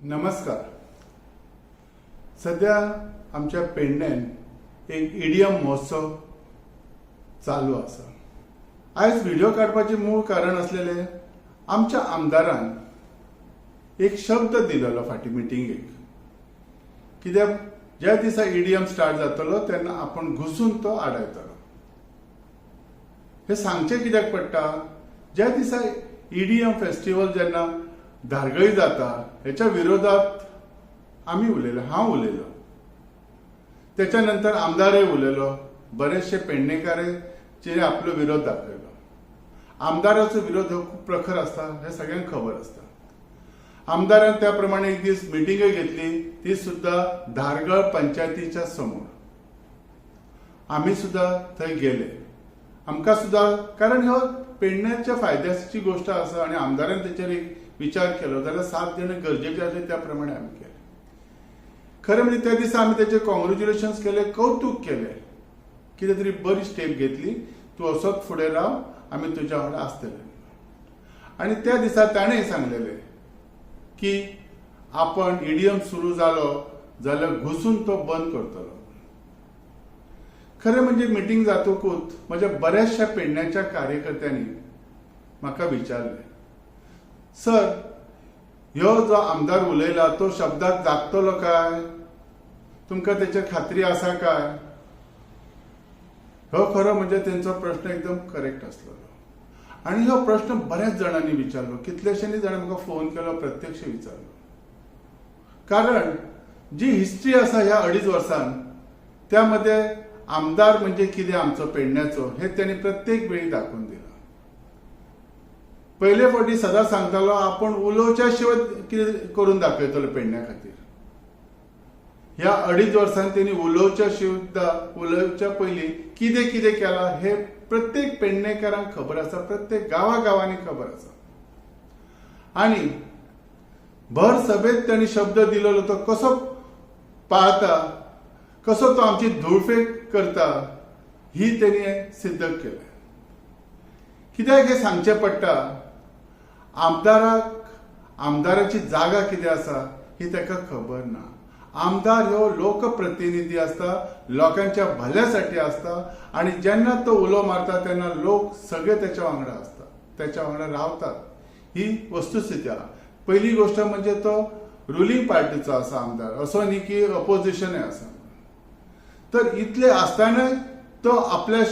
नमस्कार. सध्या आमच्या पेडण्यान एक ईडीएम महोत्सव चालू आसा. आयज व्हिडिओ काडपाचे मूळ कारण असलेले आमच्या आमदारान एक शब्द दिलेलो फाटी मिटिंगेक, कित्याक ज्या दिसा ईडीएम स्टार्ट जातलो तेन्ना आपण घुसून तो आडायतलो. हे सांगचे कित्याक पडटा, ज्या दिसा ईडीएम फेस्टिवल जेन्ना धारगळी जाता हेच्या विरोधात आम्ही उलयलो, हांव उलयलो, त्याच्यानंतर आमदारय उलयलो, बरेचशे पेडणेकारे जे आपलो विरोध दाखयलो. आमदाराचो विरोध हो खूप प्रखर असता हे सगळ्यांक खबर असता. आमदारान त्या प्रमाणे एक दीस मिटिंग घेतली, ती सुद्धा धारगळ पंचायतीच्या समोर. आम्ही सुद्धा थंय गेले. आमकां सुद्धा, कारण ह्यो पेडण्याच्या फायद्याची गोष्ट आसा आणि आमदारान तेचेर एक विचार केलो जाल्यार 7 जण गरजेचे आसले, त्या प्रमाणे आम्ही केले. खरें म्हणजे त्या दिसा आम्ही त्याचे कॉंग्रॅच्युलेशन्स केले, कौतुक केले, कितें तरी बरी स्टेप घेतली, तूं असोच फुडें राव, आम्ही तुज्या वांगडा आसतले. आणि त्या दिसा ताणें सांगलेले की आपण ईडीएम सुरू जालो जाल्यार घुसून तो बंद करतलो. खरें म्हणजे मिटिंग जातकूच म्हज्या बऱ्याचशा पेडण्याच्या कार्यकर्त्यांनी म्हाका विचारले, सर, ह्यो जो आमदार उलयला तो शब्दाक जागतलो काय? तुमकां तेचेर खात्री आसा काय? हो खरो म्हणजे तेंचो प्रश्न एकदम करेक्ट आसलो. आणि हो प्रश्न बऱ्याच जणांनी विचारलो, कितलेशेनी जाणांनी म्हाका फोन केलो, प्रत्यक्ष विचारलो. कारण जी हिस्ट्री आसा ह्या 2.5 वर्षांत, त्यामध्ये आमदार म्हणजे कितें आमचो पेडण्याचो हे त्यांनी प्रत्येक वेळी दाखवून दिला. पहिले फावटी सदां सांगतालो आपण उलोवच्या शिवाय कितें करून दाखयतलो पेडण्या खातीर. ह्या 2.5 वर्षांत त्यांनी उलोवच्या पयलीं कितें कितें केलां हे प्रत्येक पेडणेकारांक खबर आसा, प्रत्येक गांवांनी खबर आसा. आणि भर सभेत त्यांनी शब्द दिलेलो तो कसो पाळता, कसो तो आमची धुळफेक करता, ही त्यांनी सिद्ध केलें. कित्याक हे सांगचे पडटा, आमदाराची जागा कितें आसा ही ताका खबर ना. आमदार ह्यो लोकप्रतिनिधी असता, लोकांच्या भल्यासाठी असता, आणि जेन्ना तो उलो मारता तेन्ना लोक सगळे त्याच्या वांगडा असतात, त्याच्या वांगडा रावतात. ही वस्तुस्थिती आहा. पहिली गोष्ट म्हणजे तो रुलिंग पार्टीचो आसा आमदार, असो न्ही की अपोजिशनय आसा. तर इतले आसतना तो आपल्या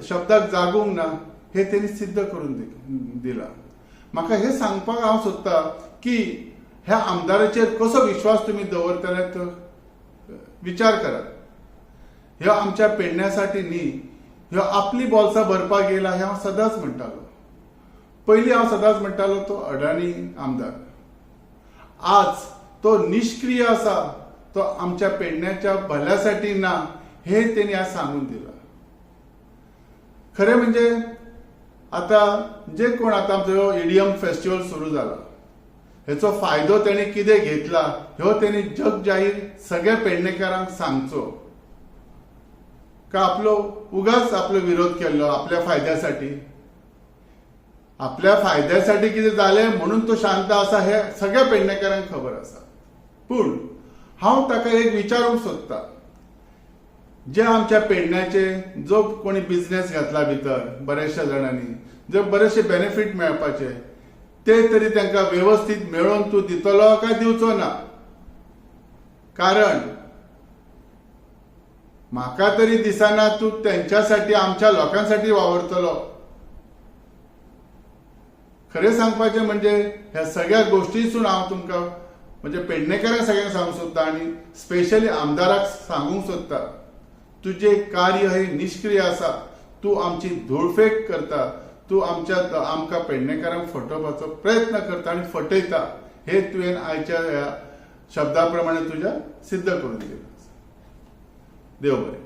शब्दाक जागूंक ना हे त्यांनी सिद्ध करून दिला. म्हाका हे सांगपाक हांव सोदतां की ह्या आमदाराचेर कसो विश्वास तुम्ही दवरतले तो विचार करात. ह्यो आमच्या पेडण्यासाठी न्ही, ह्यो आपली बोल्सां भरपाक येयला हे हांव सदांच म्हणटालो. पयलीं हांव सदांच म्हणटालो तो अडाणी आमदार. आज तो निष्क्रिय आसा, तो आमच्या पेडण्याच्या भल्यासाठी ना हे त्यांनी आज सांगून दिला. खरें म्हणजे आता जे कोण आता आमचो ईडीएम फेस्टिवल सुरू जाला, हेचो फायदो तेणी कितें घेतला ह्यो तेणी जग जाहीर सगळ्या पेडणेकारांक सांगचो. का उगाच आपलो विरोध केल्लो आपल्या फायद्यासाठी? आपल्या फायद्यासाठी कितें जालें म्हणून तो शांत आसा हे सगळ्या पेडणेकारांक खबर आसा. पूण हांव ताका एक विचारूंक सोदतां, जे आमच्या पेडण्याचे जो कोणी बिझनेस घातला भितर बऱ्याचशा जणांनी, जे बरेचशे बेनिफिट मेळपाचे, ते तरी तांकां व्यवस्थित मेळोवन तूं दितलो काय दिवचो ना? कारण म्हाका तरी दिसना तूं त्यांच्यासाठी, आमच्या लोकांसाठी वावरतलो. खरें सांगपाचें म्हणजे ह्या सगळ्या गोष्टीसून हांव तुमकां म्हणजे पेडणेकारांक सगळ्यांक सांगूंक सोदता आणि स्पेशली आमदाराक सांगूंक सोदता, तुझे कार्य हे निष्क्रिय आसा. तू आमची धुळफेक करता, तू आमकां पेडणेकारांक फटोवपाचो प्रयत्न करता आणि फटयता. हे तुवें आयच्या ह्या शब्दा प्रमाणे तुज्या सिद्ध करून दिलें. देव बरें.